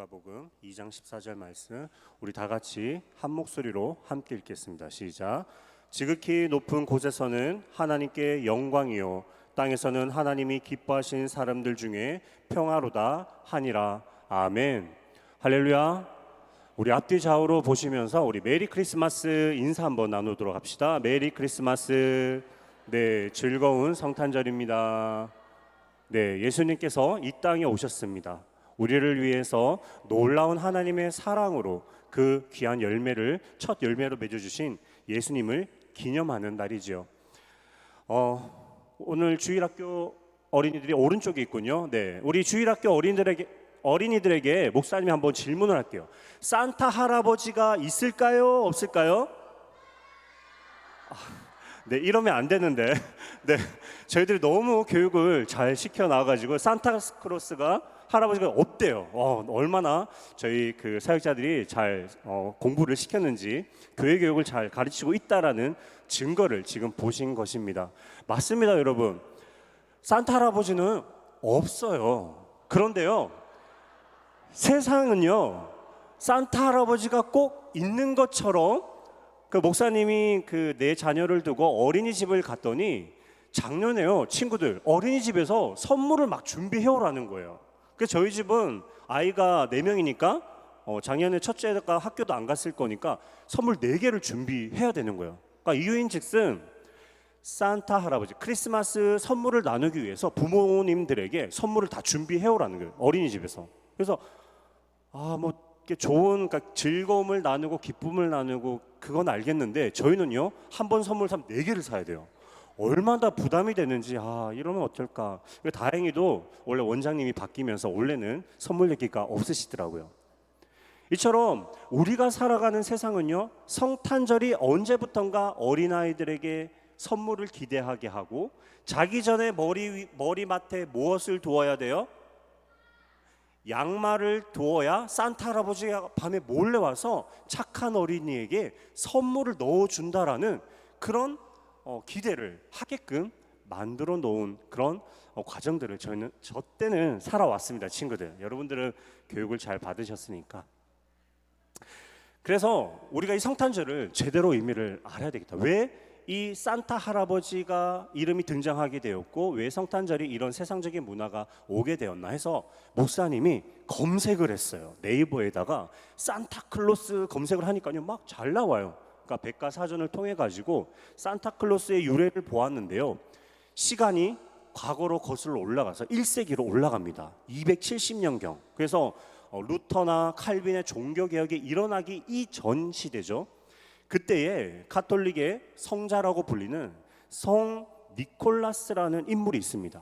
누가복음 2장 14절 말씀 우리 다 같이 한 목소리로 함께 읽겠습니다. 시작. 지극히 높은 곳에서는 하나님께 영광이요 땅에서는 하나님이 기뻐하신 사람들 중에 평화로다 하니라. 아멘. 할렐루야. 우리 앞뒤 좌우로 보시면서 우리 메리 크리스마스 인사 한번 나누도록 합시다. 메리 크리스마스. 네, 즐거운 성탄절입니다. 네, 예수님께서 이 땅에 오셨습니다. 우리를 위해서 놀라운 하나님의 사랑으로 그 귀한 첫 열매로 맺어주신 예수님을 기념하는 날이죠. 오늘 주일학교 어린이들이 오른쪽에 있군요. 네, 우리 주일학교 어린이들에게 목사님이 한번 질문을 할게요. 산타 할아버지가 있을까요? 없을까요? 네, 이러면 안 되는데. 네, 저희들이 너무 교육을 잘 시켜 나와가지고 산타크로스가 할아버지가 없대요. 얼마나 저희 그 사역자들이 잘 공부를 시켰는지 교회 교육을 잘 가르치고 있다라는 증거를 지금 보신 것입니다. 맞습니다, 여러분. 산타 할아버지는 없어요. 그런데요, 세상은요, 산타 할아버지가 꼭 있는 것처럼 그 목사님이 그 내 자녀를 두고 어린이집을 갔더니 작년에요, 친구들 어린이집에서 선물을 막 준비해 오라는 거예요. 그래서 저희 집은 아이가 4명이니까 작년에 첫째가 학교도 안 갔을 거니까 선물 4개를 준비해야 되는 거예요. 그러니까 이유인즉슨 산타 할아버지 크리스마스 선물을 나누기 위해서 부모님들에게 선물을 다 준비해 오라는 거예요, 어린이집에서. 그래서 좋은, 그러니까 즐거움을 나누고 기쁨을 나누고 그건 알겠는데 저희는요, 한 번 선물 사면 4개를 사야 돼요. 얼마나 부담이 되는지 이러면 어떨까. 다행히도 원래 원장님이 바뀌면서 원래는 선물 얘기가 없으시더라고요. 이처럼 우리가 살아가는 세상은요, 성탄절이 언제부턴가 어린아이들에게 선물을 기대하게 하고 자기 전에 머리맡에 무엇을 두어야 돼요? 양말을 두어야 산타 할아버지가 밤에 몰래 와서 착한 어린이에게 선물을 넣어준다라는 그런 기대를 하게끔 만들어 놓은 그런 과정들을 저 때는 살아왔습니다. 친구들, 여러분들은 교육을 잘 받으셨으니까. 그래서 우리가 이 성탄절을 제대로 의미를 알아야 되겠다. 왜 이 산타 할아버지가 이름이 등장하게 되었고 왜 성탄절이 이런 세상적인 문화가 오게 되었나 해서 목사님이 검색을 했어요. 네이버에다가 산타클로스 검색을 하니까요, 막 잘 나와요. 그러니까 백과사전을 통해 가지고 산타클로스의 유래를 보았는데요, 시간이 과거로 거슬러 올라가서 1세기로 올라갑니다. 270년경. 그래서 루터나 칼빈의 종교개혁이 일어나기 이전 시대죠. 그때에 가톨릭의 성자라고 불리는 성 니콜라스라는 인물이 있습니다.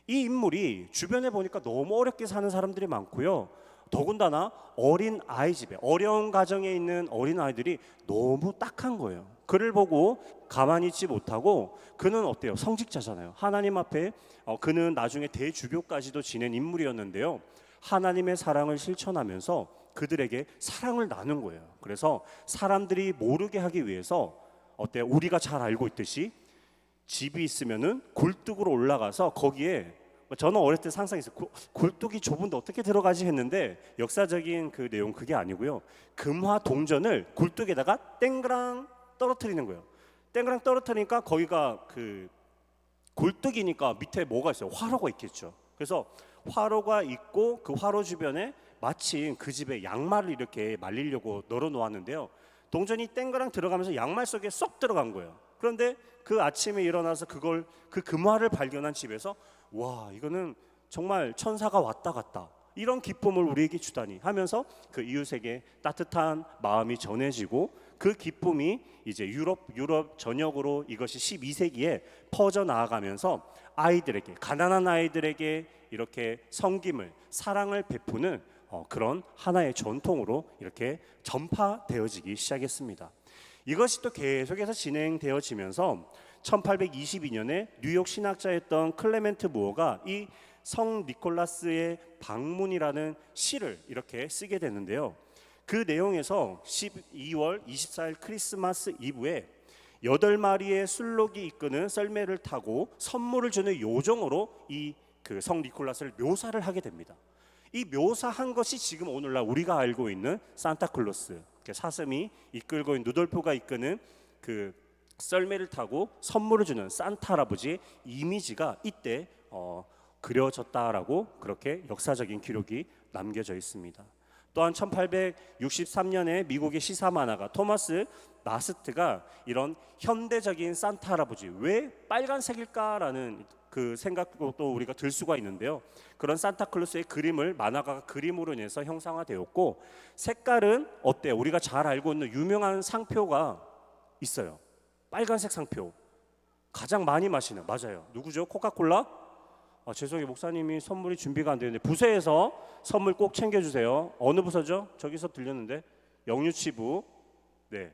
이 인물이 주변에 보니까 너무 어렵게 사는 사람들이 많고요, 더군다나 어린 아이 집에, 어려운 가정에 있는 어린 아이들이 너무 딱한 거예요. 그를 보고 가만히 있지 못하고, 그는 어때요? 성직자잖아요. 하나님 앞에 그는 나중에 대주교까지도 지낸 인물이었는데요, 하나님의 사랑을 실천하면서 그들에게 사랑을 나눈 거예요. 그래서 사람들이 모르게 하기 위해서 어때요? 우리가 잘 알고 있듯이 집이 있으면은 굴뚝으로 올라가서 거기에, 저는 어릴 때 상상했어요. 굴뚝이 좁은데 어떻게 들어가지 했는데 역사적인 그 내용 그게 아니고요, 금화 동전을 굴뚝에다가 땡그랑 떨어뜨리는 거예요. 땡그랑 떨어뜨리니까 거기가 그 굴뚝이니까 밑에 뭐가 있어요? 화로가 있겠죠. 그래서 화로가 있고 그 화로 주변에 마침 그 집에 양말을 이렇게 말리려고 널어 놓았는데요, 동전이 땡그랑 들어가면서 양말 속에 쏙 들어간 거예요. 그런데 그 아침에 일어나서 그 금화를 발견한 집에서 와, 이거는 정말 천사가 왔다 갔다, 이런 기쁨을 우리에게 주다니 하면서 그 이웃에게 따뜻한 마음이 전해지고 그 기쁨이 이제 유럽 전역으로 이것이 12세기에 퍼져 나아가면서 아이들에게, 가난한 아이들에게 이렇게 섬김을, 사랑을 베푸는 그런 하나의 전통으로 이렇게 전파되어지기 시작했습니다. 이것이 또 계속해서 진행되어지면서 1822년에 뉴욕 신학자였던 클레멘트 무어가 이 성 니콜라스의 방문이라는 시를 이렇게 쓰게 되는데요, 그 내용에서 12월 24일 크리스마스 이브에 8마리의 술록이 이끄는 썰매를 타고 선물을 주는 요정으로 이 그 성 니콜라스를 묘사를 하게 됩니다. 이 묘사한 것이 지금 오늘날 우리가 알고 있는 산타클로스, 사슴이 이끌고 있는 누돌프가 이끄는 그 썰매를 타고 선물을 주는 산타 할아버지의 이미지가 이때 그려졌다라고 그렇게 역사적인 기록이 남겨져 있습니다. 또한 1863년에 미국의 시사 만화가 토마스 나스트가 이런 현대적인 산타 할아버지, 왜 빨간색일까라는 그 생각도 우리가 들 수가 있는데요. 그런 산타클로스의 그림을 만화가가 그림으로 인해서 형상화되었고, 색깔은 어때요? 우리가 잘 알고 있는 유명한 상표가 있어요. 빨간색 상표, 가장 많이 마시는, 맞아요, 누구죠? 코카콜라? 죄송해요, 목사님이 선물이 준비가 안 되는데 부서에서 선물 꼭 챙겨주세요. 어느 부서죠? 저기서 들렸는데 영유치부. 네,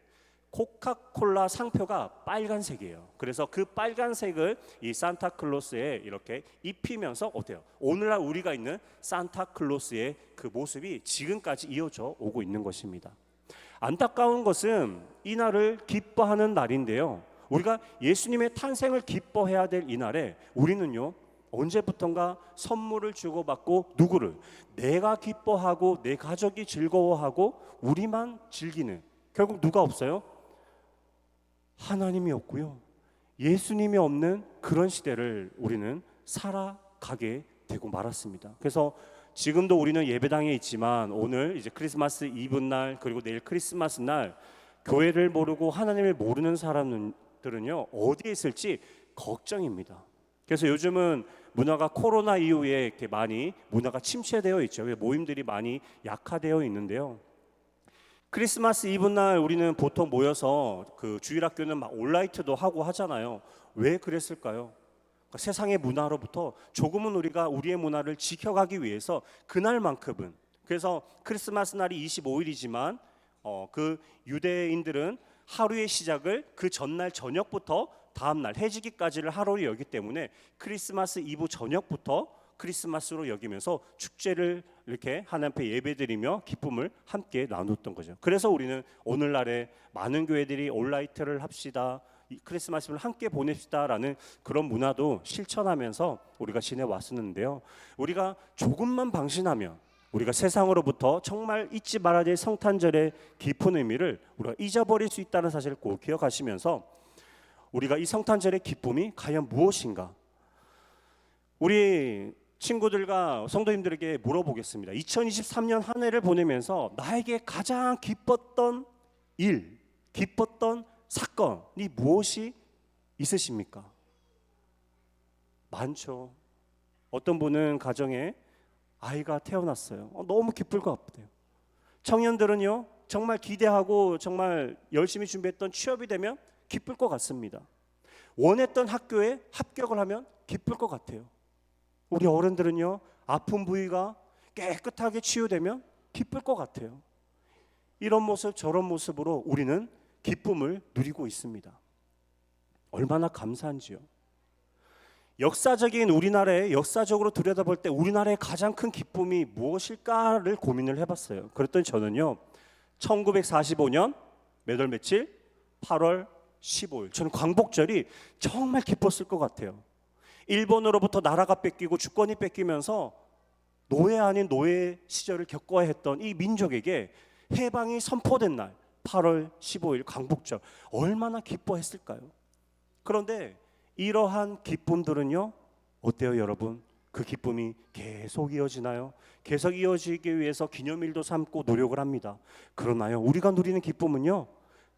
코카콜라 상표가 빨간색이에요. 그래서 그 빨간색을 이 산타클로스에 이렇게 입히면서 어때요? 오늘날 우리가 있는 산타클로스의 그 모습이 지금까지 이어져 오고 있는 것입니다. 안타까운 것은 이 날을 기뻐하는 날인데요, 우리가 예수님의 탄생을 기뻐해야 될 이 날에 우리는요, 언제부턴가 선물을 주고받고 누구를? 내가 기뻐하고 내 가족이 즐거워하고 우리만 즐기는, 결국 누가 없어요? 하나님이 없고요, 예수님이 없는 그런 시대를 우리는 살아가게 되고 말았습니다. 그래서 지금도 우리는 예배당에 있지만 오늘 이제 크리스마스 이브 날, 그리고 내일 크리스마스 날 교회를 모르고 하나님을 모르는 사람들은요, 어디에 있을지 걱정입니다. 그래서 요즘은 문화가 코로나 이후에 이렇게 많이 문화가 침체되어 있죠. 모임들이 많이 약화되어 있는데요, 크리스마스 이브 날 우리는 보통 모여서 그 주일학교는 막 온라이트도 하고 하잖아요. 왜 그랬을까요? 그러니까 세상의 문화로부터 조금은 우리가 우리의 문화를 지켜가기 위해서 그날만큼은, 그래서 크리스마스 날이 25일이지만 그 유대인들은 하루의 시작을 그 전날 저녁부터 다음날 해지기까지를 하루로 여기기 때문에 크리스마스 이브 저녁부터 크리스마스로 여기면서 축제를 이렇게 하나님 앞에 예배드리며 기쁨을 함께 나눴던 거죠. 그래서 우리는 오늘날에 많은 교회들이 온라이트를 합시다, 크리스마스를 함께 보냅시다라는 그런 문화도 실천하면서 우리가 지내왔었는데요, 우리가 조금만 방심하면 우리가 세상으로부터 정말 잊지 말아야 될 성탄절의 깊은 의미를 우리가 잊어버릴 수 있다는 사실을 꼭 기억하시면서 우리가 이 성탄절의 기쁨이 과연 무엇인가, 우리 친구들과 성도님들에게 물어보겠습니다. 2023년 한 해를 보내면서 나에게 가장 기뻤던 일, 기뻤던 사건이 무엇이 있으십니까? 많죠. 어떤 분은 가정에 아이가 태어났어요. 너무 기쁠 것 같아요. 청년들은요, 정말 기대하고 정말 열심히 준비했던 취업이 되면 기쁠 것 같습니다. 원했던 학교에 합격을 하면 기쁠 것 같아요. 우리 어른들은요, 아픈 부위가 깨끗하게 치유되면 기쁠 것 같아요. 이런 모습 저런 모습으로 우리는 기쁨을 누리고 있습니다. 얼마나 감사한지요. 역사적인 우리나라의 역사적으로 들여다볼 때 우리나라의 가장 큰 기쁨이 무엇일까를 고민을 해봤어요. 그랬더니 저는요, 1945년 몇 월 며칠? 8월 15일. 저는 광복절이 정말 기뻤을 것 같아요. 일본으로부터 나라가 뺏기고 주권이 뺏기면서 노예 아닌 노예 시절을 겪어야 했던 이 민족에게 해방이 선포된 날 8월 15일 광복절, 얼마나 기뻐했을까요? 그런데 이러한 기쁨들은요, 어때요 여러분? 그 기쁨이 계속 이어지나요? 계속 이어지기 위해서 기념일도 삼고 노력을 합니다. 그러나요, 우리가 누리는 기쁨은요,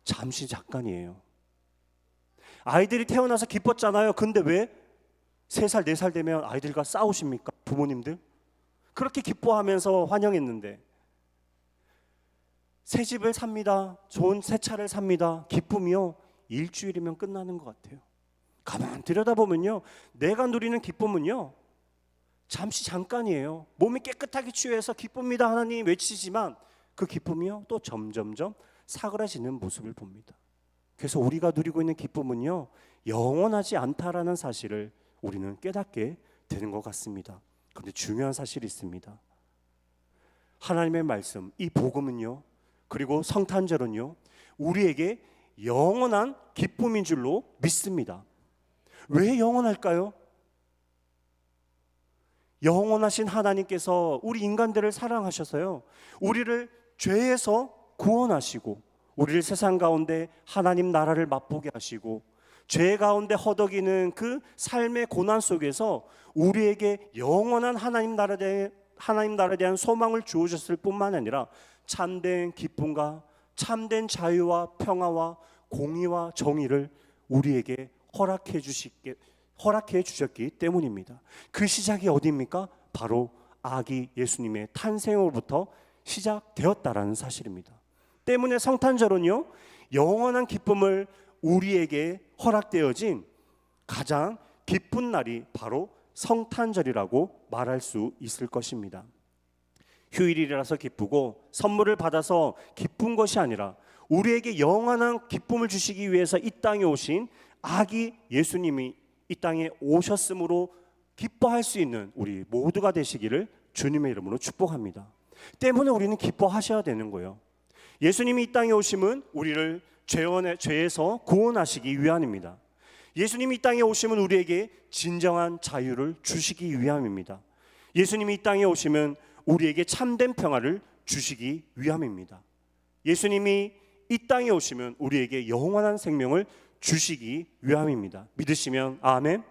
잠시 잠깐이에요. 아이들이 태어나서 기뻤잖아요. 근데 왜 3살, 4살 되면 아이들과 싸우십니까? 부모님들? 그렇게 기뻐하면서 환영했는데, 새 집을 삽니다. 좋은 새 차를 삽니다. 기쁨이요, 일주일이면 끝나는 것 같아요. 가만 들여다보면요, 내가 누리는 기쁨은요, 잠시 잠깐이에요. 몸이 깨끗하게 치유해서 기쁩니다 하나님 외치지만 그 기쁨이요, 또 점점점 사그라지는 모습을 봅니다. 그래서 우리가 누리고 있는 기쁨은요, 영원하지 않다라는 사실을 우리는 깨닫게 되는 것 같습니다. 그런데 중요한 사실이 있습니다. 하나님의 말씀, 이 복음은요, 그리고 성탄절은요, 우리에게 영원한 기쁨인 줄로 믿습니다. 왜 영원할까요? 영원하신 하나님께서 우리 인간들을 사랑하셔서요, 우리를 죄에서 구원하시고 우리를 세상 가운데 하나님 나라를 맛보게 하시고 죄 가운데 허덕이는 그 삶의 고난 속에서 우리에게 영원한 하나님 나라에 대한 소망을 주어졌을 뿐만 아니라 참된 기쁨과 참된 자유와 평화와 공의와 정의를 우리에게 허락해 주셨기 때문입니다. 그 시작이 어디입니까? 바로 아기 예수님의 탄생으로부터 시작되었다라는 사실입니다. 때문에 성탄절은요, 영원한 기쁨을 우리에게 허락되어진 가장 기쁜 날이 바로 성탄절이라고 말할 수 있을 것입니다. 휴일이라서 기쁘고 선물을 받아서 기쁜 것이 아니라 우리에게 영원한 기쁨을 주시기 위해서 이 땅에 오신 아기 예수님이 이 땅에 오셨으므로 기뻐할 수 있는 우리 모두가 되시기를 주님의 이름으로 축복합니다. 때문에 우리는 기뻐하셔야 되는 거예요. 예수님이 이 땅에 오심은 우리를 죄에서 구원하시기 위함입니다. 예수님이 이 땅에 오심은 우리에게 진정한 자유를 주시기 위함입니다. 예수님이 이 땅에 오시면 우리에게 참된 평화를 주시기 위함입니다. 예수님이 이 땅에 오시면 우리에게 영원한 생명을 주시기 위함입니다. 믿으시면 아멘.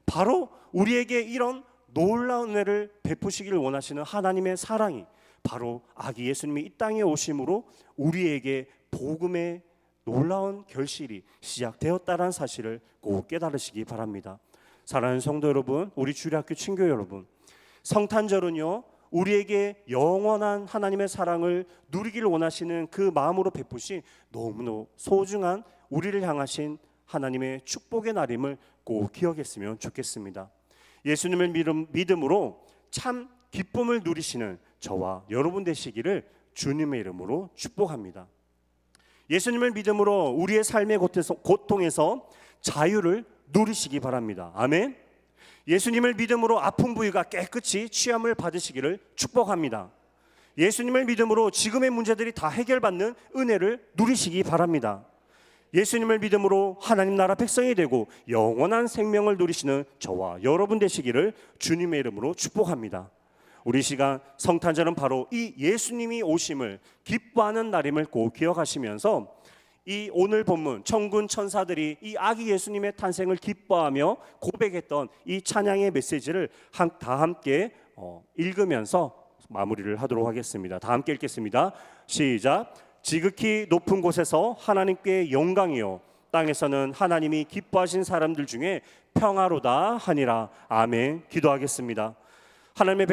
바로 우리에게 이런 놀라운 은혜를 베푸시기를 원하시는 하나님의 사랑이 바로 아기 예수님이 이 땅에 오심으로 우리에게 복음의 놀라운 결실이 시작되었다는 사실을 꼭 깨달으시기 바랍니다. 사랑하는 성도 여러분, 우리 주일학교 친구 여러분, 성탄절은요, 우리에게 영원한 하나님의 사랑을 누리기를 원하시는 그 마음으로 베푸신 너무나 소중한 우리를 향하신 하나님의 축복의 날임을 꼭 기억했으면 좋겠습니다. 예수님을 믿음으로 참 기쁨을 누리시는 저와 여러분 되시기를 주님의 이름으로 축복합니다. 예수님을 믿음으로 우리의 삶의 고통에서 자유를 누리시기 바랍니다. 아멘. 예수님을 믿음으로 아픈 부위가 깨끗이 취함을 받으시기를 축복합니다. 예수님을 믿음으로 지금의 문제들이 다 해결받는 은혜를 누리시기 바랍니다. 예수님을 믿음으로 하나님 나라 백성이 되고 영원한 생명을 누리시는 저와 여러분 되시기를 주님의 이름으로 축복합니다. 우리 시간 성탄절은 바로 이 예수님이 오심을 기뻐하는 날임을 꼭 기억하시면서 이 오늘 본문 천군 천사들이 이 아기 예수님의 탄생을 기뻐하며 고백했던 이 찬양의 메시지를 다 함께 읽으면서 마무리를 하도록 하겠습니다. 다 함께 읽겠습니다. 시작. 지극히 높은 곳에서 하나님께 영광이요 땅에서는 하나님이 기뻐하신 사람들 중에 평화로다 하니라. 아멘. 기도하겠습니다. 하나님의